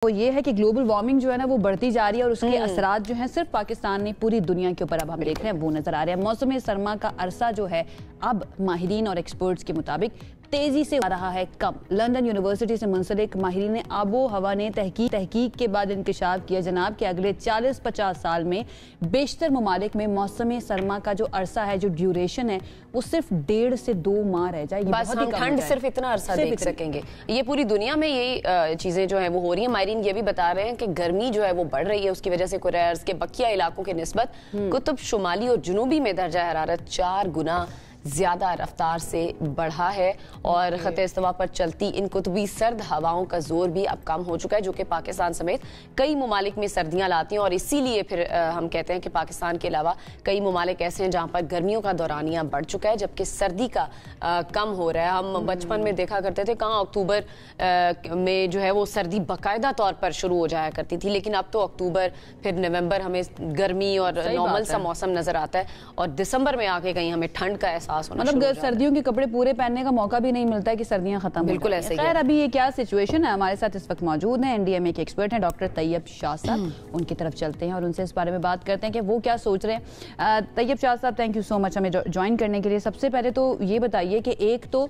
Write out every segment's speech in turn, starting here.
वो ये है कि ग्लोबल वार्मिंग जो है ना वो बढ़ती जा रही है और उसके असरात जो हैं सिर्फ पाकिस्तान नहीं पूरी दुनिया के ऊपर अब हम देख रहे हैं वो नजर आ रहे हैं। मौसम सरमा का अरसा जो है अब माहिरीन और एक्सपर्ट्स के मुताबिक तेजी से आ रहा है कम। लंदन यूनिवर्सिटी से मुंसलिक माहिरीन आबो हवा ने तहकीक के बाद इंकशाफ किया जनाब कि अगले 40-50 साल में बेशतर ममालिक में मौसम सरमा का जो अरसा है, जो ड्यूरेशन है, वो सिर्फ 1.5 से 2 माह रह जाए। बस हम ठंड सिर्फ इतना अरसा देख सकेंगे। ये पूरी दुनिया में यही चीजें जो है वो हो रही है। माहिरीन ये भी बता रहे हैं कि गर्मी जो है वो बढ़ रही है, उसकी वजह से कुरैर्स के बकिया इलाकों के निस्बत कुतुब शुमाली और जुनूबी में दर्जा हरारत 4 गुना ज्यादा रफ्तार से बढ़ा है और खत्े इस्तिवा पर चलती इन कुतुबी सर्द हवाओं का जोर भी अब कम हो चुका है, जो कि पाकिस्तान समेत कई ममालिक में सर्दियां लाती हैं। और इसीलिए फिर हम कहते हैं कि पाकिस्तान के अलावा कई ममालिक ऐसे हैं जहां पर गर्मियों का दौरानिया बढ़ चुका है जबकि सर्दी का कम हो रहा है। हम बचपन में देखा करते थे कहाँ अक्टूबर में जो है वो सर्दी बाकायदा तौर पर शुरू हो जाया करती थी, लेकिन अब तो अक्टूबर फिर नवंबर हमें गर्मी और नॉर्मल सा मौसम नजर आता है और दिसंबर में आके कहीं हमें ठंड का मतलब सर्दियों के कपड़े पूरे पहनने का मौका भी नहीं मिलता है कि सर्दियां खत्म। बिल्कुल ऐसे ही। खैर अभी ये क्या सिचुएशन है, हमारे साथ इस वक्त मौजूद हैं एनडीएमए के एक्सपर्ट हैं डॉक्टर तैयब शाह साहब। उनकी तरफ चलते हैं और उनसे इस बारे में बात करते हैं कि वो क्या सोच रहे हैं। तैयब शाह साहब, थैंक यू सो मच हमें ज्वाइन करने के लिए। सबसे पहले तो ये बताइए कि एक तो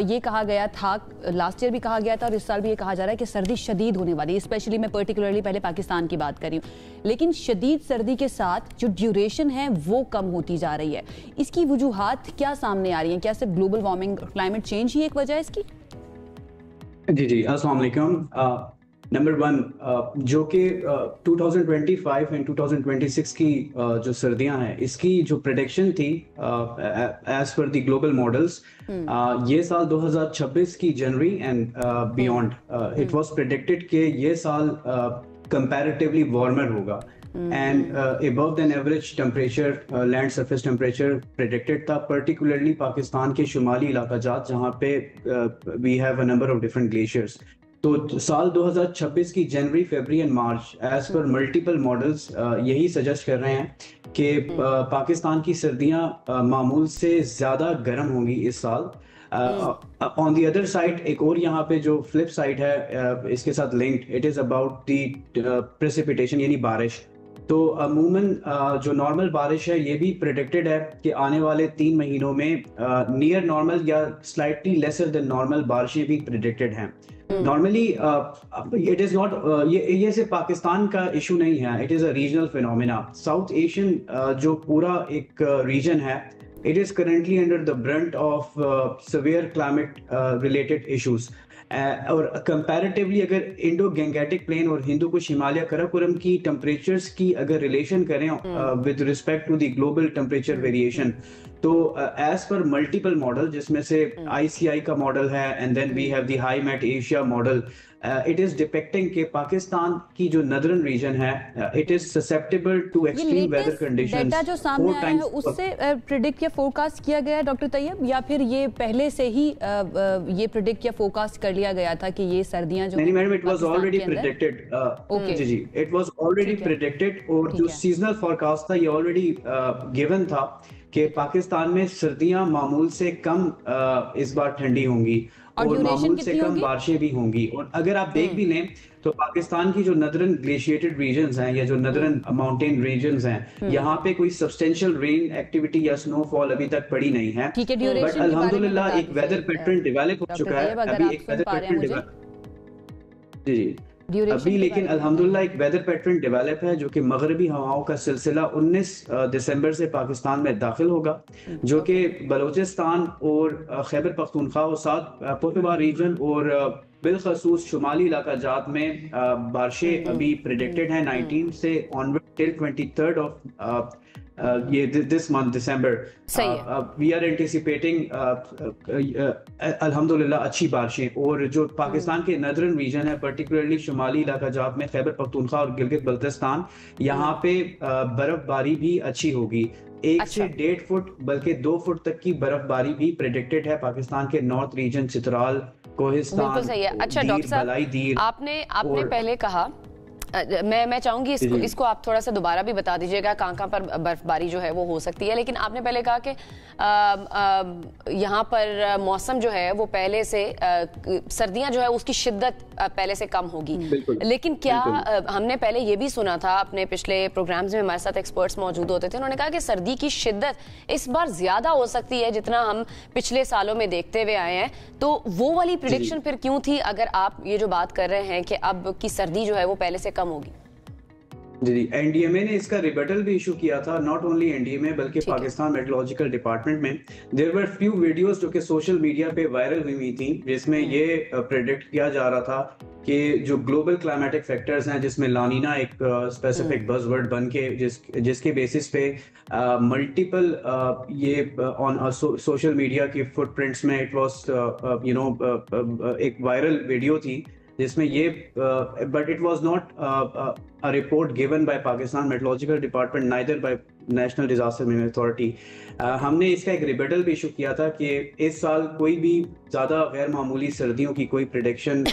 ये कहा गया था, लास्ट ईयर भी कहा गया था और इस साल भी ये कहा जा रहा है कि सर्दी शदीद होने वाली है। स्पेशली मैं पर्टिकुलरली पहले पाकिस्तान की बात कर रही हूँ, लेकिन शदीद सर्दी के साथ जो ड्यूरेशन है वो कम होती जा रही है। इसकी वजूहात क्या सामने आ रही हैं? क्या सिर्फ ग्लोबल वार्मिंग, क्लाइमेट चेंज ही एक वजह है इसकी? जी अस्सलाम वालेकुम। नंबर 1 जो कि 2025 एंड 2026 की जो सर्दियां हैं, इसकी जो प्रेडिक्शन थी as per the global models, ये साल 2026 की जनवरी and beyond it was predicted कि ये साल कंपैरेटिवली वार्मर होगा and above than average temperature, land surface temperature predicted था, particularly पाकिस्तान के शुमाली इलाका जात जहाँ पे we have a number of different glaciers। तो साल 2026 की जनवरी, फरवरी एंड मार्च एज पर मल्टीपल मॉडल्स यही सजेस्ट कर रहे हैं कि पाकिस्तान की सर्दियाँ मामूल से ज़्यादा गर्म होंगी इस साल। ऑन द अदर साइड एक और यहाँ पे जो फ्लिप साइड है इसके साथ linked, it is about the precipitation यानी बारिश। तो अमूमन जो नॉर्मल बारिश है ये भी प्रेडिक्टेड है कि आने वाले 3 महीनों में नियर नॉर्मल या स्लाइटली लेसर देन नॉर्मल बारिशें भी प्रेडिक्टेड हैं। नॉर्मली इट इज नॉट, ये सिर्फ पाकिस्तान का इशू नहीं है, it is a regional phenomena. South Asian जो पूरा एक रीजन है, it is currently under the brunt of severe climate related issues। और कंपैरेटिवली अगर इंडो गैंगेटिक प्लेन और हिंदू कुश हिमालय कराकोरम की टेम्परेचर्स की अगर रिलेशन करें with respect to the global temperature variation, तो एज पर मल्टीपल मॉडल जिसमें से ICI का मॉडल है and then we have the high mat Asia model, it is depicting कि पाकिस्तान की जो नदरन रीजन है it is susceptible to extreme weather conditions. Data जो सामने आया है उससे प्रेडिक्ट या फोरकास्ट किया गया है डॉक्टर तैयब, या फिर ये पहले से ही ये प्रेडिक्ट या फोरकास्ट कर लिया गया था कि ये सर्दियां जो? नहीं madam, it was already predicted. जी इट वाज ऑलरेडी प्रेडिक्टेड और जो सीजनल फोरकास्ट था ये ऑलरेडी गिवन था कि पाकिस्तान में सर्दियां मामूल से कम इस बार ठंडी होंगी और मामूल से कम बारिशें भी होंगी। और अगर आप देख भी लें तो पाकिस्तान की जो नदरन ग्लेशिएटेड रीजन्स हैं या जो नदरन माउंटेन रीजन्स हैं, यहाँ पे कोई सब्सटेंशियल रेन एक्टिविटी या स्नोफॉल अभी तक पड़ी नहीं है। बट अल्हम्दुलिल्लाह एक वेदर पैटर्न डेवलप हो चुका है अभी, एक वेदर पैटर्न जी अभी, लेकिन अल्हम्दुलिल्लाह एक वेदर पैटर्न डेवलप है जो कि मगरबी हवाओं का सिलसिला 19 दिसंबर से पाकिस्तान में दाखिल होगा, जो कि बलूचिस्तान और खैबर पख्तूनख्वा और साथ पुरतवा रीजन और बिलखसूस शुमाली इलाका जात में बारिशें अभी प्रेडिक्टेड है 19 से ऑनवर्ड टिल 23rd ऑफ ये this month December. We are anticipating अल्हम्दुलिल्लाह अच्छी बारिशें। और जो पाकिस्तान के नदरन रीजन है पर्टिकुलरली शुमाली इलाका जात में खैबर पख्तूनख्वा और गिलगित बल्तिस्तान, यहाँ पे बर्फबारी भी अच्छी होगी। 1 से 1.5 फुट बल्कि 2 फुट तक की बर्फबारी भी प्रेडिक्टेड है पाकिस्तान के नॉर्थ रीजन, चित्राल, कोहिस्तान। बिल्कुल सही है। अच्छा डॉक्टर साहब, आपने पहले कहा मैं चाहूंगी इसको आप थोड़ा सा दोबारा भी बता दीजिएगा कहाँ पर बर्फबारी जो है वो हो सकती है। लेकिन आपने पहले कहा कि यहाँ पर मौसम जो है वो पहले से सर्दियां जो है उसकी शिद्दत पहले से कम होगी। लेकिन क्या हमने पहले ये भी सुना था, अपने पिछले प्रोग्राम्स में हमारे साथ एक्सपर्ट्स मौजूद होते थे, उन्होंने कहा कि सर्दी की शिद्दत इस बार ज्यादा हो सकती है जितना हम पिछले सालों में देखते हुए आए हैं। तो वो वाली प्रेडिक्शन फिर क्यों थी, अगर आप ये जो बात कर रहे हैं कि अब की सर्दी जो है वो पहले से कम होगी? जी, एनडीएमए ने इसका रिबटल भी इशू किया था। नॉट ओनली एनडीएमए बल्कि पाकिस्तान मेट्रोलॉजिकल डिपार्टमेंट में देयर वर फ्यू वीडियोस जो कि सोशल मीडिया पे वायरल हुई थी, जिसमें ये प्रेडिक्ट किया जा रहा था कि जो ग्लोबल क्लाइमेटिक फैक्टर्स हैं, जिसमें लानीना एक स्पेसिफिक बज़वर्ड बन के जिसके बेसिस पे मल्टीपल ये ऑन सोशल मीडिया के फुटप्रिंट्स में इट वाज एक वायरल वीडियो थी जिसमें ये but it was not a report given by Pakistan Meteorological Department, neither by National Disaster Management Authority. हमने इसका एक रिबटल भी इशू किया था कि इस साल कोई भी ज्यादा गैर मामूली सर्दियों की कोई प्रेडिक्शन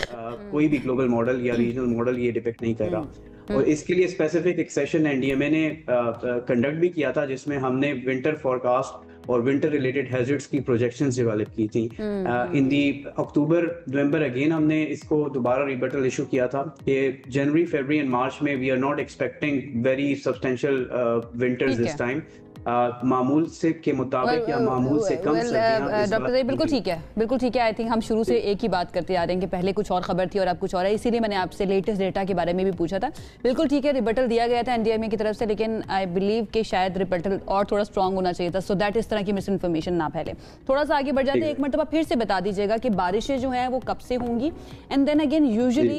कोई भी ग्लोबल मॉडल या रीजनल मॉडल ये डिपेक्ट नहीं कर रहा। और इसके लिए स्पेसिफिक एक सेशन एनडीएमए ने कंडक्ट भी किया था, जिसमें हमने विंटर फॉरकास्ट और विंटर रिलेटेड हैजर्ड्स की प्रोजेक्शंस डेवलप की थी। इन दी अक्टूबर नवंबर अगेन हमने इसको दोबारा रिबटल इशू किया था कि जनवरी फरवरी एंड मार्च में we are not expecting very substantial winters this time. मामूल से के मुताबिक या मामूल से कम सर्दियां डॉक्टर बिल्कुल ठीक है, बिल्कुल ठीक है। आई थिंक हम शुरू से एक ही बात करते आ रहे हैं कि पहले कुछ और खबर थी और अब कुछ और है, इसीलिए मैंने आपसे लेटेस्ट डेटा के बारे में भी पूछा था। बिल्कुल ठीक है, रिबटल दिया गया था एनडीएमए की तरफ से, लेकिन आई बिलीव कि शायद रिबटल और थोड़ा स्ट्रॉन्ग होना चाहिए था, सो दैट इस तरह की मिस इन्फॉर्मेशन ना फैले। थोड़ा सा आगे बढ़ जाते हैं, एक मरतबा फिर से बता दीजिएगा कि बारिशें जो हैं वो कब से होंगी, एंड देन अगेन यूजुअली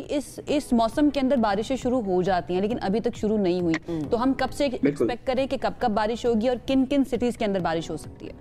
इस मौसम के अंदर बारिशें शुरू हो जाती हैं लेकिन अभी तक शुरू नहीं हुई, तो हम कब से एक्सपेक्ट करें कि कब कब बारिश होगी और किन किन सिटीज के अंदर बारिश हो सकती है?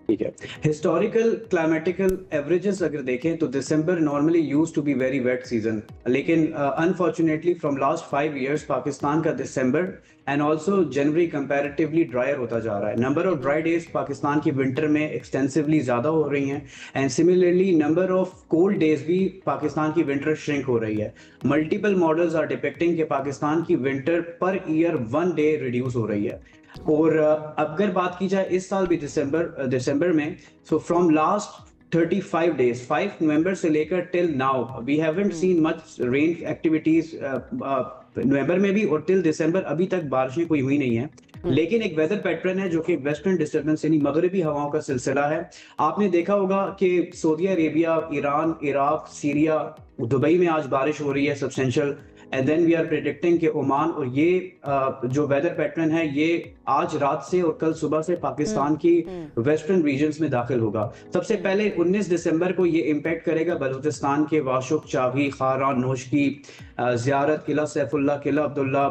ठीक है, हिस्टोरिकल क्लाइमेटिकल एवरेजेस अगर देखें तो दिसंबर normally used to be very wet season, लेकिन unfortunately from last 5 years Pakistan का दिसंबर एंड ऑल्सो जनवरी कंपैरेटिवली ड्रायर होता जा रहा है। Number of dry days Pakistan की विंटर में एक्सटेंसिवली ज्यादा हो रही हैं, and similarly number of cold days भी पाकिस्तान की विंटर श्रिंक हो रही है। मल्टीपल मॉडल्स आर डिपेक्टिंग कि पाकिस्तान की winter per year 1 day reduce हो रही है। और अगर बात की जाए इस साल भी दिसंबर में, सो फ्रॉम लास्ट 35 डेज 5 नवंबर से लेकर till now we haven't seen much rain activities. नवंबर में भी और टिल दिसंबर अभी तक बारिशें कोई हुई नहीं है, लेकिन एक वेदर पैटर्न है जो कि वेस्टर्न डिस्टर्बेंस यानी मगरबी हवाओं का सिलसिला है। आपने देखा होगा कि Saudi Arabia, Iran, Iraq, Syria, Dubai में आज बारिश हो रही है substantial, and then we are predicting कि ओमान, और ये जो वेदर पैटर्न है ये आज रात से और कल सुबह से पाकिस्तान की वेस्टर्न रीजन्स में दाखिल होगा। सबसे पहले 19 दिसंबर को ये इम्पैक्ट करेगा बलूचिस्तान के वाशुक, चावी, खारान, नोशकी, ज़ियारत, किला सैफुल्ला, किला अब्दुल्ला,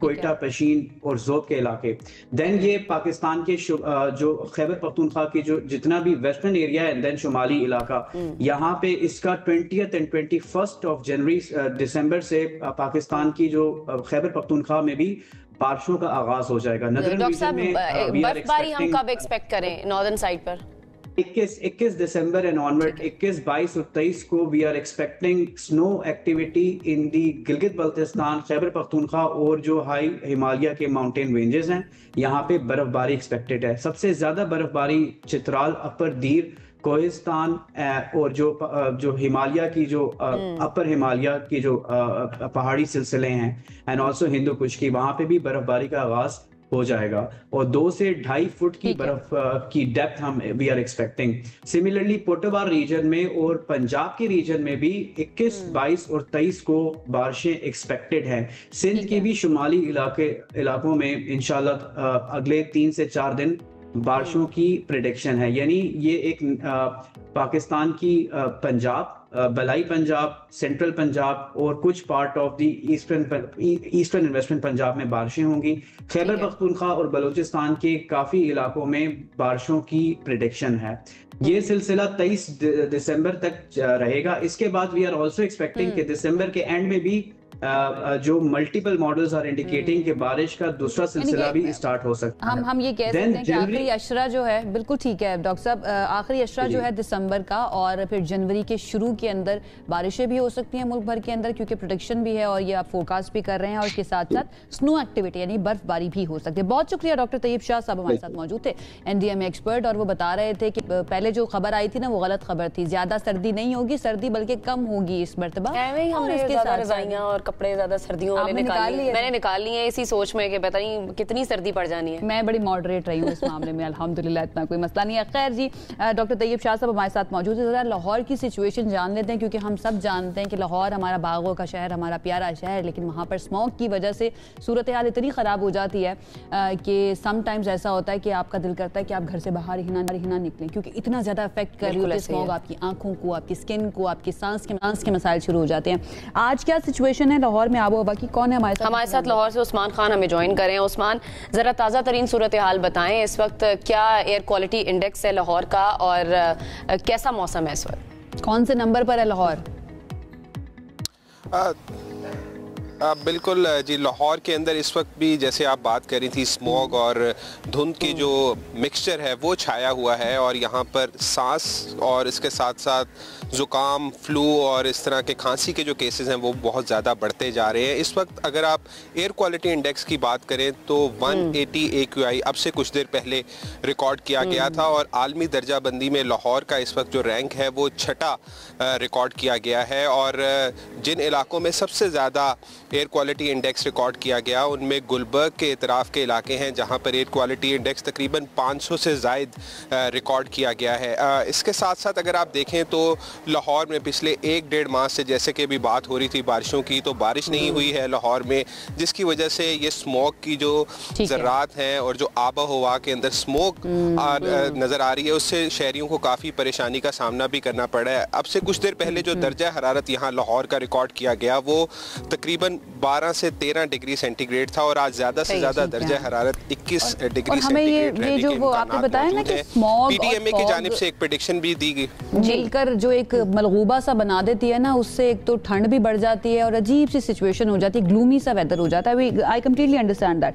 कोयटा, पशीन और जोब के इलाके। देन ये पाकिस्तान के जो खैबर पख्तूनख्वा की जो जितना भी वेस्टर्न एरिया है, देन शुमाली इलाका, यहाँ पे इसका 20th and 21st of January दिसंबर से पाकिस्तान की जो खैबर पख्तूनख्वा में भी बारिशों का आगाज हो जाएगा। डॉक्टर साहब, बर्फबारी हम कब एक्सपेक्ट करें नॉर्दर्न साइड पर? 21 दिसंबर एंड ऑनवर्ड, 21, 22 और 23 को we are expecting snow activity in the Gilgit Baltistan, Khyber Pakhtunkhwa और जो हाई हिमालय के माउंटेन रेंजेस हैं, यहाँ पे बर्फबारी एक्सपेक्टेड है। सबसे ज्यादा बर्फबारी चित्राल, अपर दीर, कोहिस्तान और जो हिमालय की जो अपर हिमालय की जो पहाड़ी सिलसिले हैं एंड ऑल्सो हिंदू कुश की, वहां पे भी बर्फबारी का आगाज हो जाएगा और 2 से 2.5 फुट की बर्फ की डेप्थ हम we are expecting. Similarly Potohar region में और पंजाब के रीजन में भी 21, 22 और 23 को बारिशें एक्सपेक्टेड हैं। सिंध की भी शुमाली इलाकों में इंशाल्लाह अगले 3 से 4 दिन बारिशों की प्रेडिक्शन है। यानी ये एक पाकिस्तान की पंजाब, बलाई पंजाब, सेंट्रल पंजाब और कुछ part of the eastern and western Punjab में बारिशें होंगी। खैबर पख्तूनख्वा और बलूचिस्तान के काफी इलाकों में बारिशों की प्रेडिक्शन है। ये सिलसिला 23 दिसंबर तक रहेगा। इसके बाद वी आर ऑल्सो एक्सपेक्टिंग कि दिसंबर के एंड में भी जो मल्टीपल मॉडल्स आर इंडिकेटिंग कि बारिश का दूसरा सिलसिला भी स्टार्ट हो सकता है। हम ये कह सकते हैं कि आखिरी अशरा जो है, बिल्कुल ठीक है डॉक्टर साहब, आखिरी अशरा जो है दिसंबर का और फिर जनवरी के शुरू के अंदर बारिशें भी हो सकती हैं मुल्क भर के अंदर, क्योंकि प्रोडिक्शन भी है और ये आप फोरकास्ट भी कर रहे हैं, और इसके साथ साथ स्नो एक्टिविटी यानी बर्फबारी भी हो सकती है। बहुत शुक्रिया डॉक्टर तैयब शाह साहब हमारे साथ मौजूद थे, एनडीएमए एक्सपर्ट, और वो बता रहे थे कि पहले जो खबर आई थी ना वो गलत खबर थी, ज्यादा सर्दी नहीं होगी, सर्दी बल्कि कम होगी इस मरतबा। और कपड़े ज्यादा सर्दियों वाले मैंने निकाल लिए हैं इसी सोच में कि पता नहीं कितनी सर्दी पड़ जानी है। मैं बड़ी मॉडरेट रही हूँ इस मामले में, अल्हम्दुलिल्लाह इतना कोई मसला नहीं है। खैर जी, डॉक्टर तैयब शाह साहब हमारे साथ मौजूद है, जरा लाहौर की सिचुएशन जान लेते हैं, क्योंकि हम सब जानते हैं कि लाहौर हमारा बागों का शहर, हमारा प्यारा शहर, लेकिन वहाँ पर स्मॉग की वजह से सूरत हाल इतनी ख़राब हो जाती है कि समटाइम्स ऐसा होता है कि आपका दिल करता है कि आप घर से बाहर ही ना निकलें, क्योंकि इतना ज़्यादा अफेक्ट कर रही है स्मॉग आपकी आंखों को, आपकी स्किन को, आपकी सांस के मसाइल शुरू हो जाते हैं। आज क्या सिचुएशन है लाहौर में आबो हवा की? कौन है हमारे साथ लाहौर से? उस्मान खान हमें ज्वाइन कर रहे हैं। उस्मान, जरा ताज़ा तरीन सूरत हाल बताएं, इस वक्त क्या एयर क्वालिटी इंडेक्स है लाहौर का और कैसा मौसम है इस वक्त? कौन से नंबर पर है लाहौर? बिल्कुल जी, लाहौर के अंदर इस वक्त भी जैसे आप बात कर रही थी, स्मॉग और धुंध की जो मिक्सचर है वो छाया हुआ है, और यहाँ पर सांस और इसके साथ साथ ज़ुकाम, फ्लू और इस तरह के खांसी के जो केसेस हैं वो बहुत ज़्यादा बढ़ते जा रहे हैं। इस वक्त अगर आप एयर क्वालिटी इंडेक्स की बात करें तो 180 AQI अब से कुछ देर पहले रिकॉर्ड किया गया था, और आलमी दर्जा बंदी में लाहौर का इस वक्त जो रैंक है वो 6ठा रिकॉर्ड किया गया है। और जिन इलाकों में सबसे ज़्यादा एयर क्वालिटी इंडेक्स रिकॉर्ड किया गया उनमें गुलबर्ग के इतराफ़ के इलाके हैं, जहां पर एयर क्वालिटी इंडेक्स तकरीबन 500 से ज़ायद रिकॉर्ड किया गया है। इसके साथ साथ अगर आप देखें तो लाहौर में पिछले 1-1.5 माह से, जैसे कि अभी बात हो रही थी बारिशों की, तो बारिश नहीं हुई है लाहौर में, जिसकी वजह से ये स्मोक की जो ज़र्रात हैं और जो आबा हवा के अंदर स्मोक नज़र आ रही है, उससे शहरियों को काफ़ी परेशानी का सामना भी करना पड़ा है। अब से कुछ देर पहले जो दर्जा हरारत यहाँ लाहौर का रिकॉर्ड किया गया वो तकरीबन 12 से 13 डिग्री सेंटीग्रेड था, और आज ज़्यादा से ज़्यादा दर्जा हरारत 21 डिग्री सेंटीग्रेड रहने के इम्कानात मौजूद है। पीडीएमए की जानिब से एक प्रेडिक्शन भी दी गई, मिलकर जो एक मलगूबा सा बना देती है ना, उससे एक तो ठंड भी बढ़ जाती है और अजीब सी सिचुएशन हो जाती है, ग्लूमी सा वेदर हो जाता है। I completely understand that.